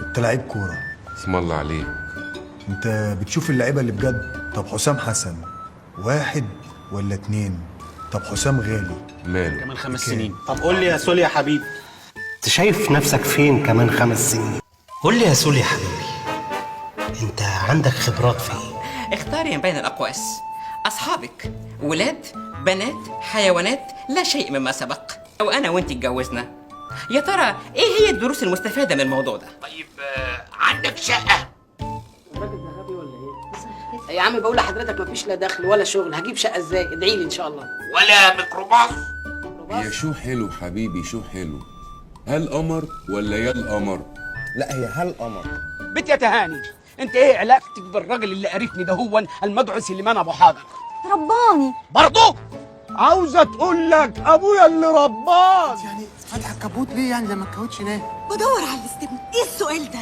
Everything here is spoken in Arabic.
انت لعيب كوره. اسم الله عليك. انت بتشوف اللعيبه اللي بجد. طب حسام حسن 1 ولا 2؟ طب حسام غالي ماله؟ كمان 5 سنين. طب قول لي يا سولي يا حبيبي، انت شايف نفسك فين كمان 5 سنين؟ قول لي يا سولي يا حبيبي، انت عندك خبرات في ايه؟ اختاري بين الأقواس: أصحابك، ولاد، بنات، حيوانات، لا شيء مما سبق. لو أنا وأنت اتجوزنا، يا ترى إيه هي الدروس المستفادة من الموضوع ده؟ طيب عندك شقة؟ الراجل ده غبي ولا ايه؟ يا عم بقول لحضرتك مفيش لا دخل ولا شغل، هجيب شقة ازاي؟ ادعي لي ان شاء الله. ولا ميكروباص؟ يا شو حلو حبيبي، شو حلو. هل قمر ولا يا القمر؟ لا هي هل قمر. بنت يا تهاني، انت ايه علاقتك بالراجل اللي قرفني ده؟ هو المدعو سليمان ابو حاضر رباني برضه. عاوزه تقول لك ابويا اللي رباني. يعني فاتحه الكبوت ليه يعني لما الكاوتش نام؟ بدور على الاستبن. ايه السؤال ده؟